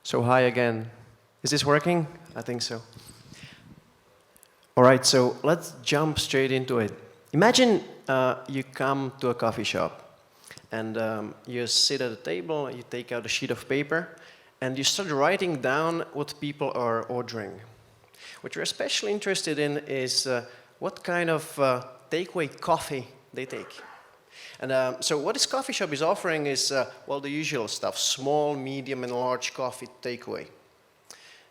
So hi again. Is this working? I think so. All right, so let's jump straight into it. Imagine you come to a coffee shop and you sit at a table, you take out a sheet of paper, and you start writing down what people are ordering. What you're especially interested in is what kind of takeaway coffee they take. And so what this coffee shop is offering is, well, the usual stuff, small, medium, and large coffee takeaway.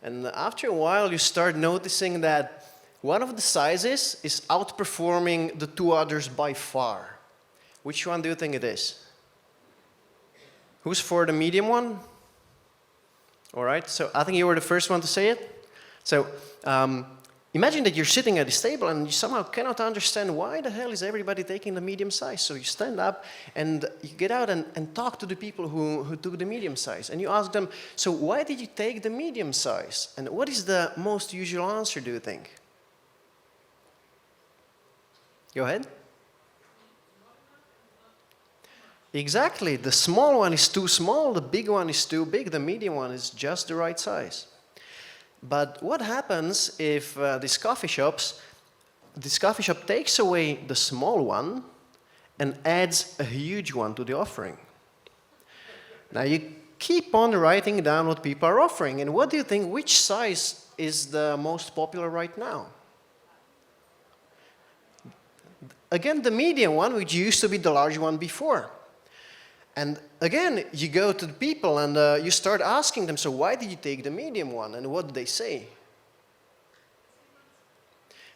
And after a while, you start noticing that one of the sizes is outperforming the two others by far. Which one do you think it is? Who's for the medium one? All right, so I think you were the first one to say it. So imagine that you're sitting at this table and you somehow cannot understand why the hell is everybody taking the medium size. So you stand up and you get out and talk to the people who took the medium size. And you ask them, so why did you take the medium size? And what is the most usual answer, do you think? Go ahead. Exactly. The small one is too small, the big one is too big, the medium one is just the right size. But what happens if this coffee shop takes away the small one and adds a huge one to the offering? Now you keep on writing down what people are offering, and what do you think, which size is the most popular right now? Again, the medium one, which used to be the large one before. And again, you go to the people and you start asking them, so why did you take the medium one? And what do they say?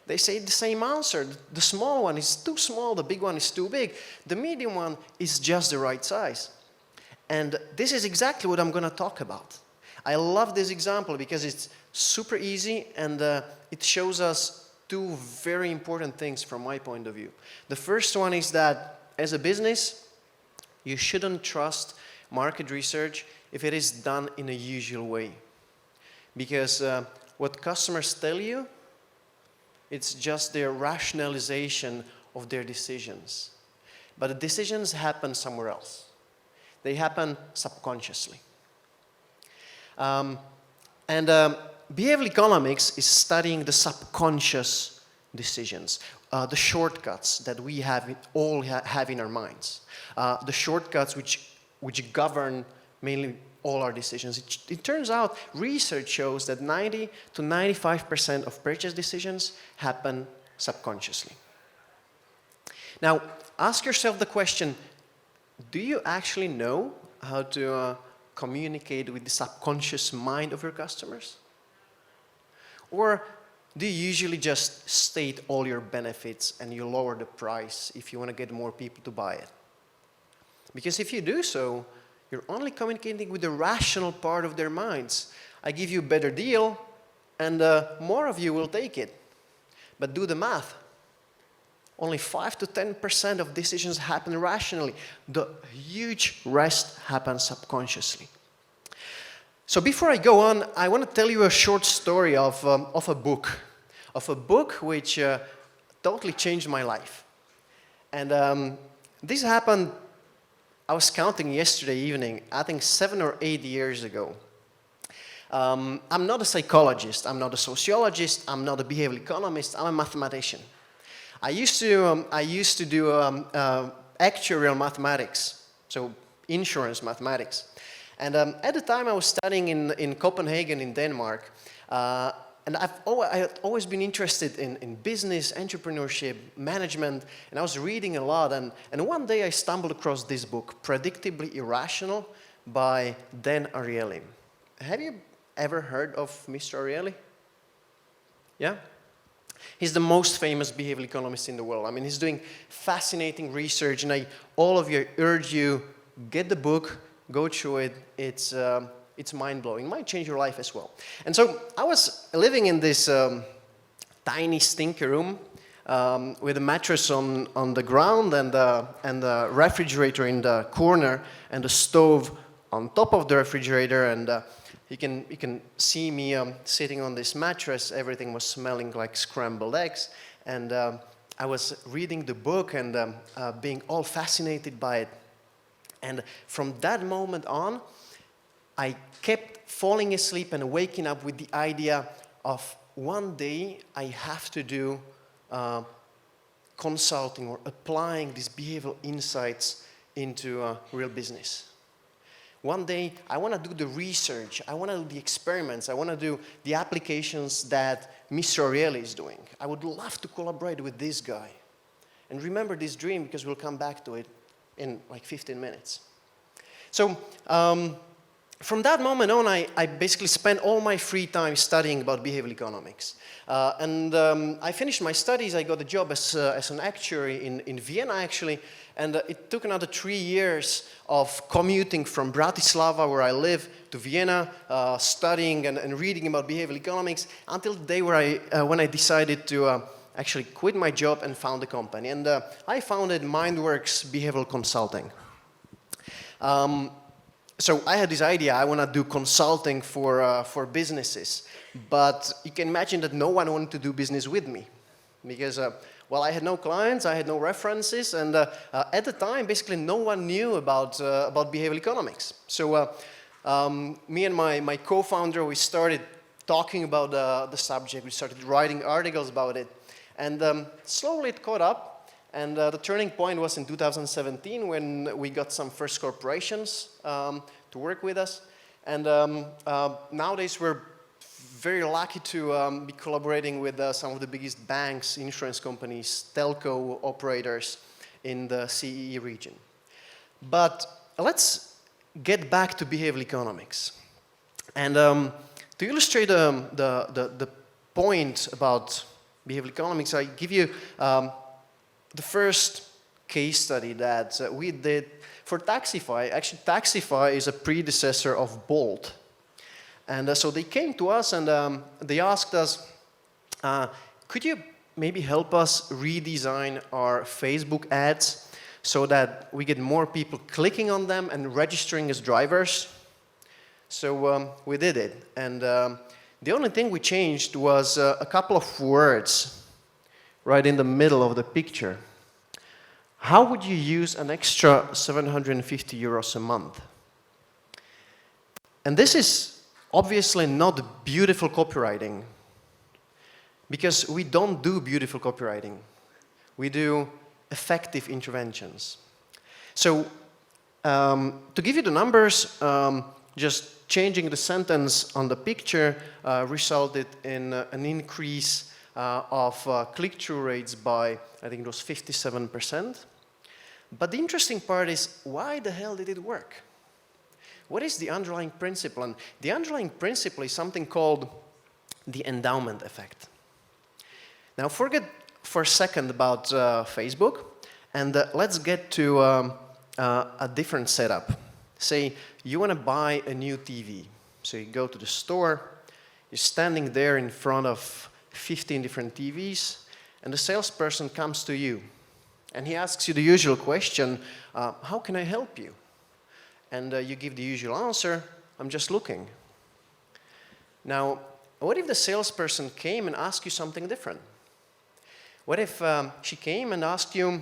They say the same answer. The small one is too small, the big one is too big. The medium one is just the right size. And this is exactly what I'm going to talk about. I love this example because it's super easy and it shows us two very important things from my point of view. The first one is that as a business, you shouldn't trust market research if it is done in a usual way. Because what customers tell you, it's just their rationalization of their decisions. But the decisions happen somewhere else. They happen subconsciously. Behavioral economics is studying the subconscious decisions, the shortcuts that we all have in our minds, the shortcuts which govern mainly all our decisions. It turns out research shows that 90 to 95% of purchase decisions happen subconsciously. Now, ask yourself the question, do you actually know how to communicate with the subconscious mind of your customers? Or do you usually just state all your benefits and you lower the price if you want to get more people to buy it? Because if you do so, you're only communicating with the rational part of their minds. I give you a better deal and more of you will take it. But do the math. Only 5 to 10% of decisions happen rationally. The huge rest happens subconsciously. So before I go on, I want to tell you a short story of a book which totally changed my life. And this happened, I was counting yesterday evening, I think 7 or 8 years ago. I'm not a psychologist, I'm not a sociologist, I'm not a behavioral economist, I'm a mathematician. I used to do actuarial mathematics, so insurance mathematics. And at the time I was studying in Copenhagen in Denmark, and I had always been interested in business, entrepreneurship, management, and I was reading a lot, and one day I stumbled across this book, Predictably Irrational by Dan Ariely. Have you ever heard of Mr. Ariely? Yeah? He's the most famous behavioral economist in the world. I mean, he's doing fascinating research, and all of you urge you, get the book, go through it. It's mind-blowing. It might change your life as well. And so I was living in this tiny stinky room with a mattress on the ground and a refrigerator in the corner and a stove on top of the refrigerator. And you can see me sitting on this mattress. Everything was smelling like scrambled eggs. And I was reading the book and being all fascinated by it. And from that moment on, I kept falling asleep and waking up with the idea of one day I have to do consulting or applying these behavioral insights into real business. One day, I want to do the research, I want to do the experiments, I want to do the applications that Mr. Ariely is doing. I would love to collaborate with this guy. And remember this dream, because we'll come back to it in like 15 minutes. So, from that moment on, I basically spent all my free time studying about behavioral economics. I finished my studies. I got a job as an actuary in Vienna, actually. And it took another 3 years of commuting from Bratislava, where I live, to Vienna, studying and reading about behavioral economics, until the day when I decided to actually quit my job and found a company. And I founded MINDWORX Behavioral Consulting. So I had this idea, I want to do consulting for businesses. But you can imagine that no one wanted to do business with me. Because, well, I had no clients, I had no references, and at the time, basically no one knew about behavioral economics. So me and my co-founder, we started talking about the subject, we started writing articles about it, and slowly it caught up. And the turning point was in 2017 when we got some first corporations to work with us. And nowadays we're very lucky to be collaborating with some of the biggest banks, insurance companies, telco operators in the CEE region. But let's get back to behavioral economics. And to illustrate the point about behavioral economics, I give you the first case study that we did for Taxify. Actually, Taxify is a predecessor of Bolt. And so they came to us and they asked us, could you maybe help us redesign our Facebook ads so that we get more people clicking on them and registering as drivers? So we did it. And the only thing we changed was a couple of words right in the middle of the picture. How would you use an extra 750 euros a month? And this is obviously not beautiful copywriting, because we don't do beautiful copywriting. We do effective interventions. So to give you the numbers, just changing the sentence on the picture resulted in an increase of click-through rates by, I think it was 57%. But the interesting part is, why the hell did it work? What is the underlying principle? And the underlying principle is something called the Endowment Effect. Now forget for a second about Facebook, and let's get to a different setup. Say you want to buy a new TV. So you go to the store, you're standing there in front of 15 different TVs, and the salesperson comes to you. And he asks you the usual question, how can I help you? And you give the usual answer, I'm just looking. Now, what if the salesperson came and asked you something different? What if she came and asked you,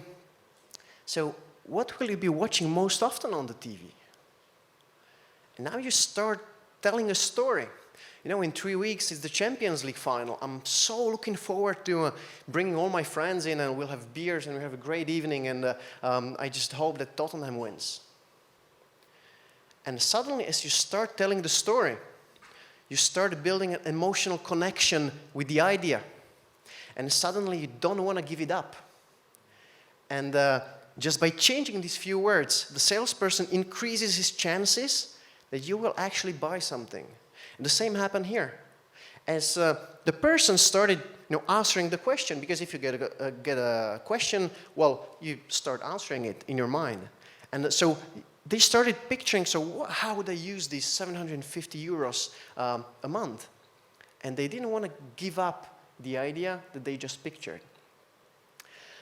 so what will you be watching most often on the TV? And now you start telling a story. You know, in 3 weeks, it's the Champions League final. I'm so looking forward to bringing all my friends in, and we'll have beers and we'll have a great evening, and I just hope that Tottenham wins. And suddenly, as you start telling the story, you start building an emotional connection with the idea. And suddenly, you don't want to give it up. And just by changing these few words, the salesperson increases his chances that you will actually buy something. And the same happened here. As the person started answering the question, because if you get a question, well, you start answering it in your mind. And so they started picturing, so how would I use these 750 euros a month? And they didn't want to give up the idea that they just pictured.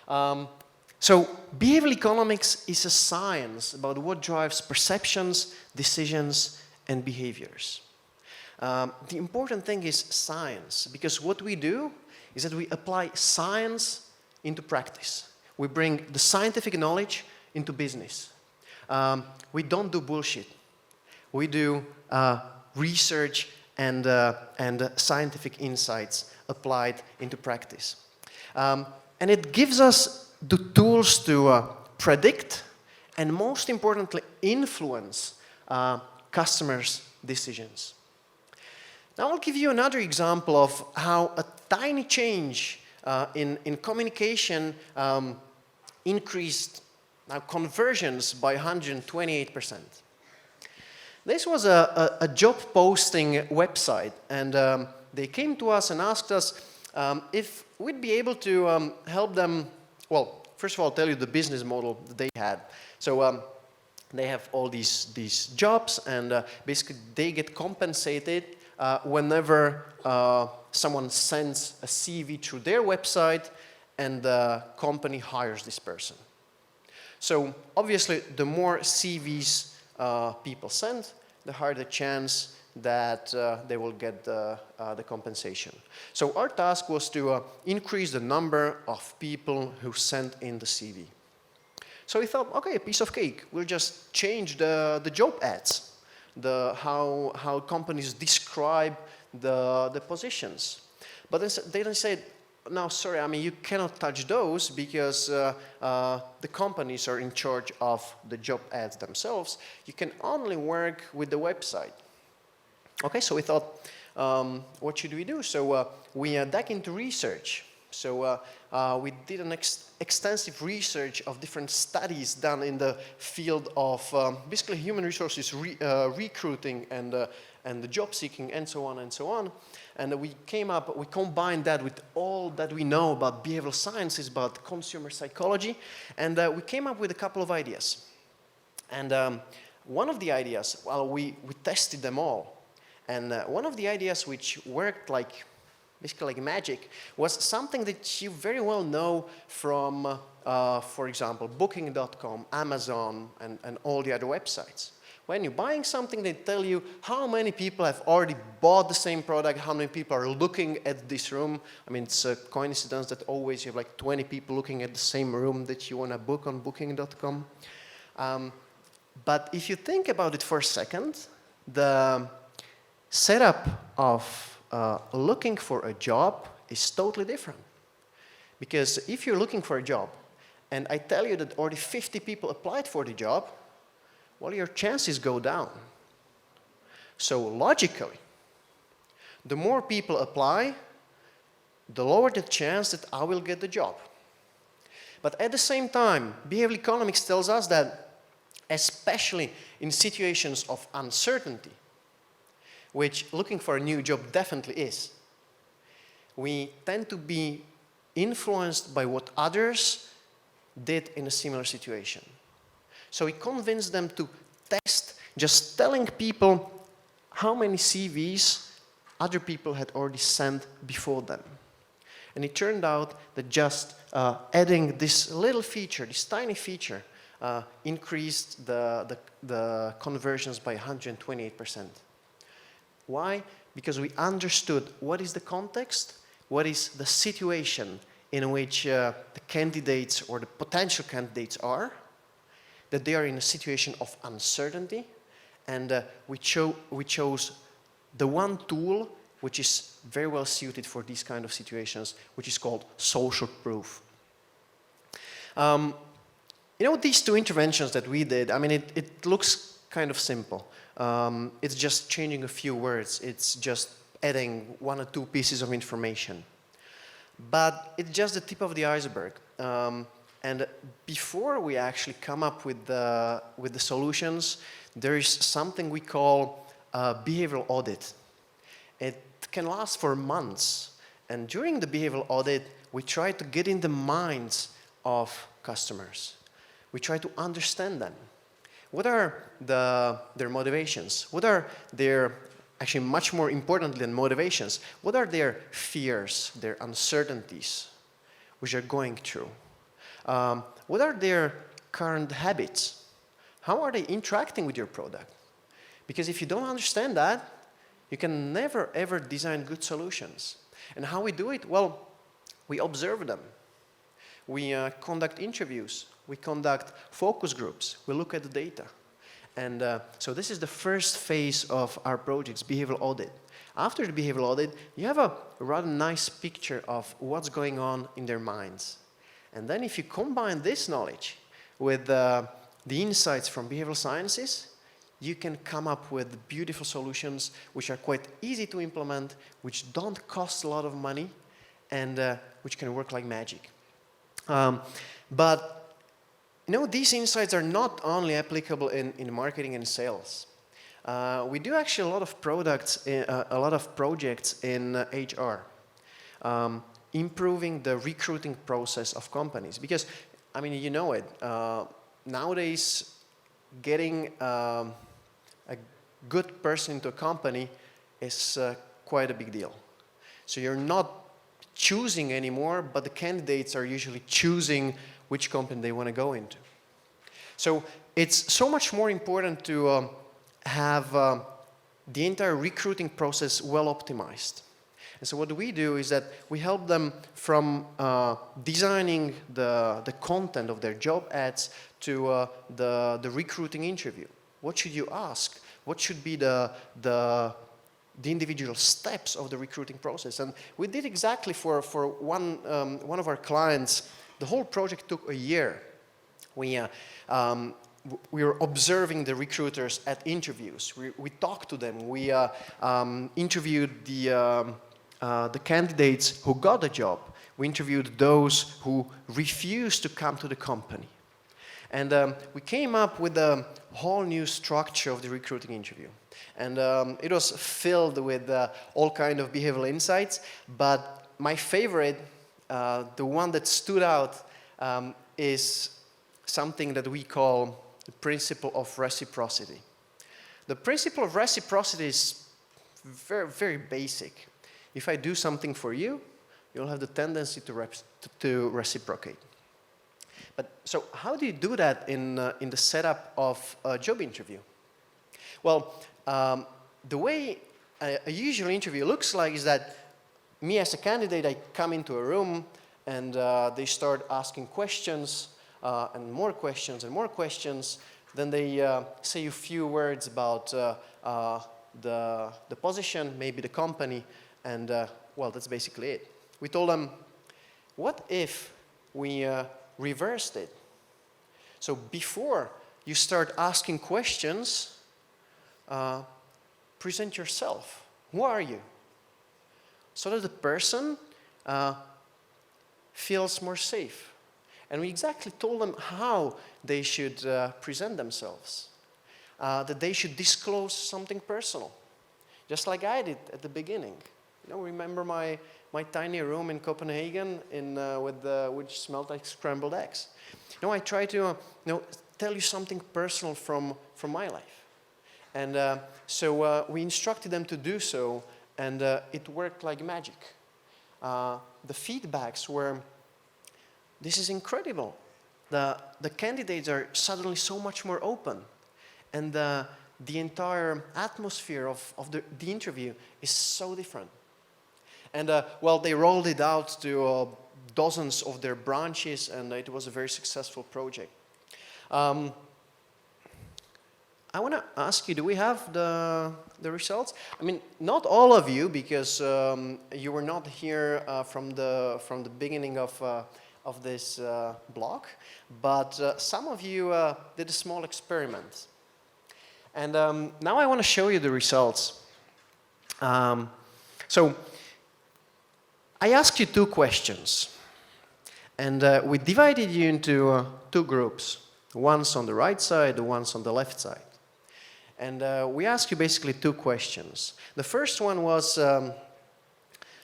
So behavioral economics is a science about what drives perceptions, decisions, and behaviors. The important thing is science, because what we do is that we apply science into practice. We bring the scientific knowledge into business. We don't do bullshit. we do research and scientific insights applied into practice. And it gives us the tools to predict and, most importantly, influence customers' decisions. Now I'll give you another example of how a tiny change in communication increased conversions by 128%. This was a job posting website, and they came to us and asked us if we'd be able to help them. Well, first of all, I'll tell you the business model that they had. So they have all these jobs, and basically they get compensated whenever someone sends a CV through their website and the company hires this person. So obviously, the more CVs people send, the higher the chance that they will get the compensation. So our task was to increase the number of people who sent in the CV. So we thought, okay, a piece of cake. We'll just change the job ads, how companies describe the positions. But they said, no, sorry, I mean, you cannot touch those because the companies are in charge of the job ads themselves. You can only work with the website. Okay, so we thought, what should we do? So we dug into research. So we did an extensive research of different studies done in the field of basically human resources recruiting and the job seeking and so on and so on. And we combined that with all that we know about behavioral sciences, about consumer psychology, and we came up with a couple of ideas. And one of the ideas, well, we tested them all. And one of the ideas which worked basically like magic was something that you very well know from, for example, Booking.com, Amazon, and all the other websites. When you're buying something, they tell you how many people have already bought the same product, how many people are looking at this room. I mean, it's a coincidence that always you have like 20 people looking at the same room that you want to book on Booking.com. But if you think about it for a second, the setup of looking for a job is totally different. Because if you're looking for a job, and I tell you that already 50 people applied for the job, well, your chances go down. So logically, the more people apply, the lower the chance that I will get the job. But at the same time, behavioral economics tells us that, especially in situations of uncertainty, which looking for a new job definitely is, we tend to be influenced by what others did in a similar situation. So we convinced them to test just telling people how many CVs other people had already sent before them. And it turned out that just adding this little feature, this tiny feature, increased the conversions by 128%. Why? Because we understood what is the context, what is the situation in which the candidates or the potential candidates are, that they are in a situation of uncertainty, and we chose the one tool which is very well suited for these kind of situations, which is called social proof. These two interventions that we did, I mean, it looks kind of simple. It's just changing a few words. It's just adding one or two pieces of information. But it's just the tip of the iceberg. And before we actually come up with the solutions, there is something we call behavioral audit. It can last for months. And during the behavioral audit, we try to get in the minds of customers. We try to understand them. What are their motivations? What are their, actually much more importantly than motivations, what are their fears, their uncertainties, which are going through? What are their current habits? How are they interacting with your product? Because if you don't understand that, you can never ever design good solutions. And how we do it? Well, we observe them. We conduct interviews. We conduct focus groups. We look at the data. And so this is the first phase of our project's behavioral audit. After the behavioral audit, you have a rather nice picture of what's going on in their minds. And then if you combine this knowledge with the insights from behavioral sciences, you can come up with beautiful solutions which are quite easy to implement, which don't cost a lot of money, and which can work like magic. But these insights are not only applicable in marketing and sales. We do actually a lot of projects in HR, improving the recruiting process of companies. Because, I mean, you know it, nowadays getting a good person into a company is quite a big deal. So you're not choosing anymore, but the candidates are usually choosing which company they want to go into. So it's so much more important to have the entire recruiting process well optimized. And so what we do is that we help them from designing the content of their job ads to the recruiting interview. What should you ask? What should be the individual steps of the recruiting process? And we did exactly for one of our clients. The whole project took a year. We were observing the recruiters at interviews. We talked to them. We interviewed the candidates who got the job. We interviewed those who refused to come to the company. And we came up with a whole new structure of the recruiting interview. And it was filled with all kinds of behavioral insights. But my favorite, the one that stood out, is something that we call the Principle of Reciprocity. The Principle of Reciprocity is very, very basic. If I do something for you, you'll have the tendency to reciprocate. But so how do you do that in the setup of a job interview? Well, the way a usual interview looks like is that me as a candidate, I come into a room and they start asking questions and more questions and more questions. Then they say a few words about the position, maybe the company, and well, that's basically it. We told them, what if we reversed it? So before you start asking questions, present yourself. Who are you? So that the person feels more safe. And we exactly told them how they should present themselves. That they should disclose something personal. Just like I did at the beginning. Remember my tiny room in Copenhagen which smelled like scrambled eggs. I try to tell you something personal from my life. And so we instructed them to do so, and it worked like magic. The feedbacks were, this is incredible. The candidates are suddenly so much more open, and the entire atmosphere of the interview is so different. And well, they rolled it out to dozens of their branches, and it was a very successful project. I want to ask you, do we have the results? I mean, not all of you, because you were not here from the beginning of this block, but some of you did a small experiment. And now I want to show you the results. So I asked you two questions, and we divided you into two groups. One's on the right side, the one's on the left side. And we asked you basically two questions. The first one was,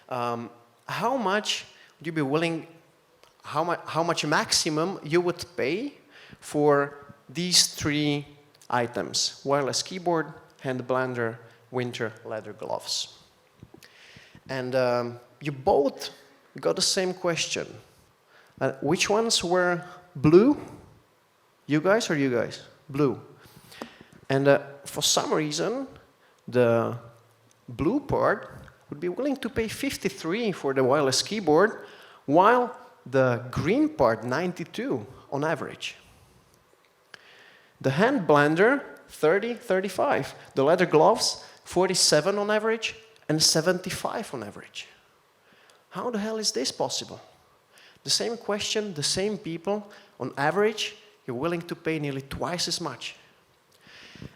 how much would you be willing, how much maximum you would pay for these three items: wireless keyboard, hand blender, winter leather gloves. And you both got the same question. Which ones were blue? You guys or you guys? Blue. And for some reason, the blue part would be willing to pay 53 for the wireless keyboard, while the green part, 92 on average. The hand blender, 30, 35. The leather gloves, 47 on average, and 75 on average. How the hell is this possible? The same question, the same people, on average, you're willing to pay nearly twice as much.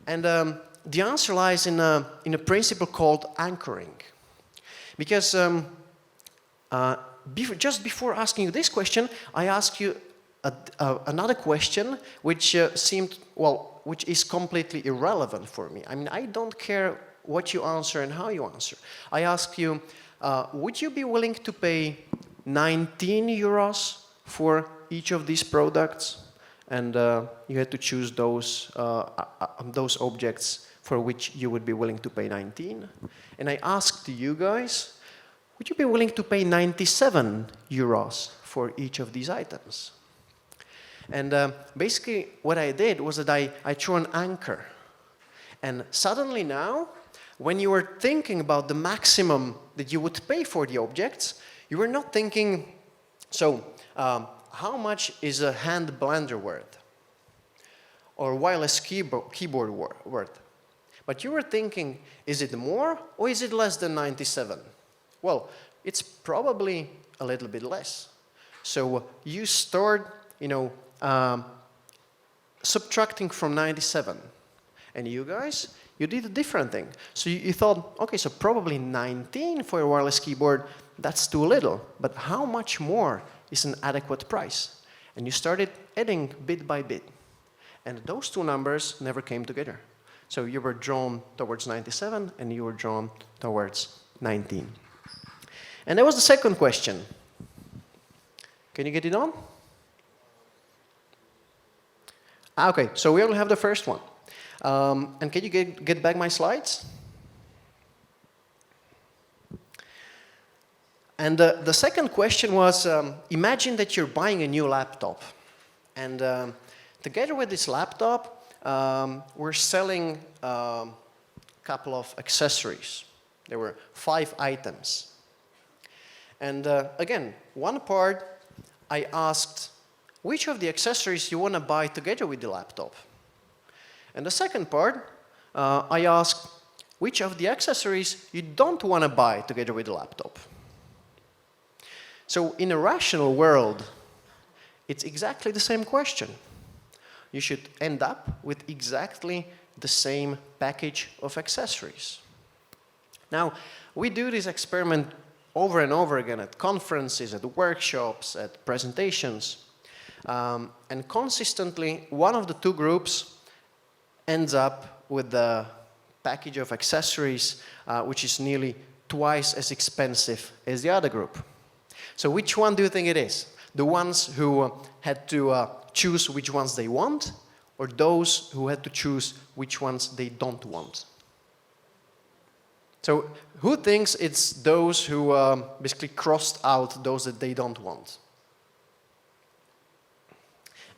And the answer lies in a principle called anchoring. Because just before asking you this question, I asked you another question which which is completely irrelevant for me. I mean, I don't care what you answer and how you answer. I asked you, would you be willing to pay 19 euros for each of these products? And you had to choose those objects for which you would be willing to pay 19. And I asked you guys, would you be willing to pay 97 euros for each of these items? And basically what I did was that I drew an anchor. And suddenly now, when you were thinking about the maximum that you would pay for the objects, you were not thinking, so how much is a hand blender worth? Or wireless keyboard worth? But you were thinking, is it more or is it less than 97? Well, it's probably a little bit less. So you start, subtracting from 97. And you guys, you did a different thing. So you thought, okay, so probably 19 for a wireless keyboard, that's too little. But how much more is an adequate price? And you started adding bit by bit. And those two numbers never came together. So you were drawn towards 97 and you were drawn towards 19. And that was the second question. Can you get it on? Okay, so we only have the first one. And can you get back my slides? And the second question was, imagine that you're buying a new laptop. And together with this laptop, we're selling a couple of accessories. There were 5 items. And again, one part, I asked, which of the accessories you want to buy together with the laptop? And the second part, I asked, which of the accessories you don't want to buy together with the laptop? So in a rational world, it's exactly the same question. You should end up with exactly the same package of accessories. Now, we do this experiment over and over again at conferences, at workshops, at presentations. And consistently, one of the two groups ends up with the package of accessories which is nearly twice as expensive as the other group. So which one do you think it is? The ones who had to choose which ones they want, or those who had to choose which ones they don't want? So who thinks it's those who basically crossed out those that they don't want?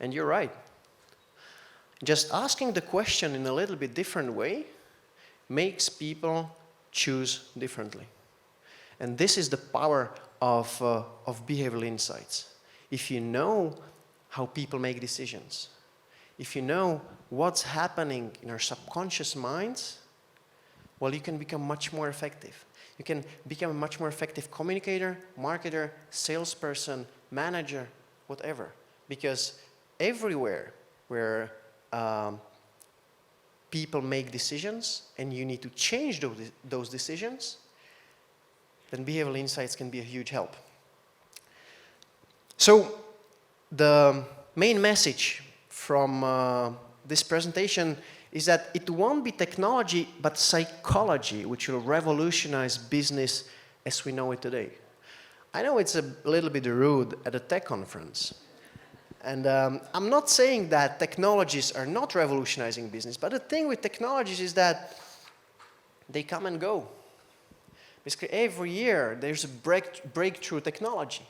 And you're right. Just asking the question in a little bit different way makes people choose differently. And this is the power of behavioral insights. If you know how people make decisions, if you know what's happening in our subconscious minds, well, you can become much more effective. You can become a much more effective communicator, marketer, salesperson, manager, whatever. Because everywhere where people make decisions and you need to change those decisions, then behavioral insights can be a huge help. So the main message from this presentation is that it won't be technology, but psychology, which will revolutionize business as we know it today. I know it's a little bit rude at a tech conference. And I'm not saying that technologies are not revolutionizing business, but the thing with technologies is that they come and go. Basically, every year there's a breakthrough technology.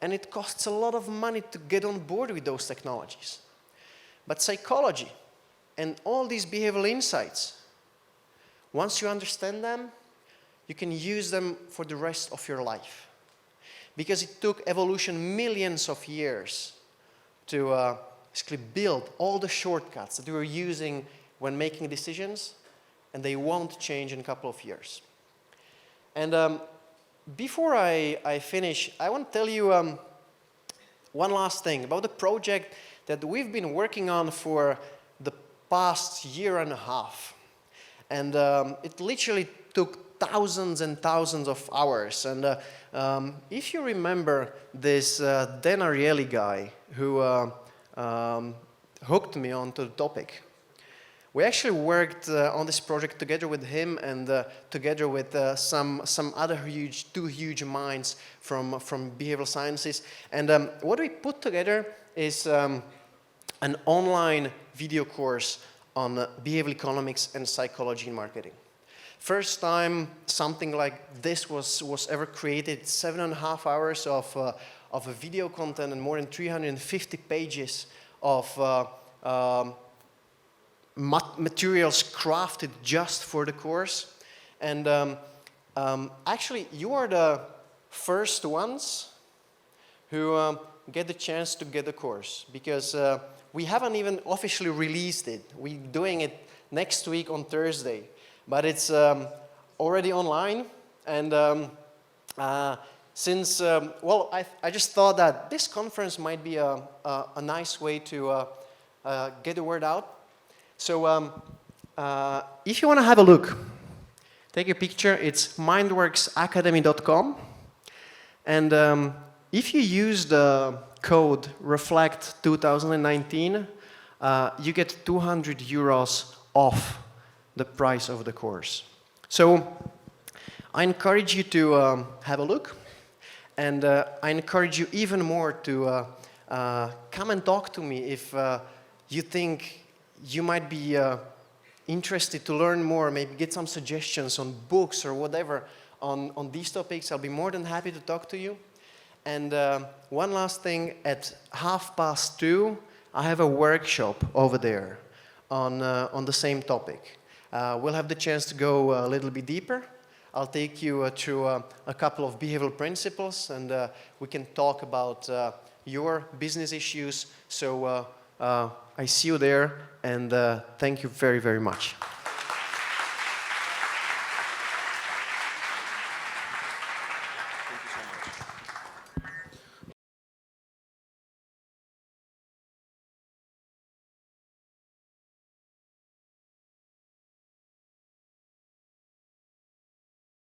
And it costs a lot of money to get on board with those technologies. But psychology and all these behavioral insights, once you understand them, you can use them for the rest of your life. Because it took evolution millions of years to basically build all the shortcuts that we were using when making decisions, and they won't change in a couple of years. And before I finish, I want to tell you one last thing about the project that we've been working on for the past year and a half. And it literally took thousands and thousands of hours. And if you remember this Dan Ariely guy who hooked me onto the topic, we actually worked on this project together with him and together with some other two huge minds from behavioral sciences. And what we put together is an online video course on behavioral economics and psychology in marketing. First time something like this was ever created, 7.5 hours of a video content and more than 350 pages of materials crafted just for the course. And actually, you are the first ones who get the chance to get the course, because we haven't even officially released it. We're doing it next week on Thursday, but it's already online. And since, well, I just thought that this conference might be a nice way to get the word out. So if you want to have a look, take a picture. It's mindworksacademy.com. And if you use the code REFLECT2019, you get 200 euros off the price of the course. So I encourage you to have a look. And I encourage you even more to come and talk to me if you think you might be interested to learn more, maybe get some suggestions on books or whatever on these topics. I'll be more than happy to talk to you. And one last thing, at 2:30, I have a workshop over there on the same topic. We'll have the chance to go a little bit deeper. I'll take you through a couple of behavioral principles, and we can talk about your business issues. So I see you there, and thank you very, very much.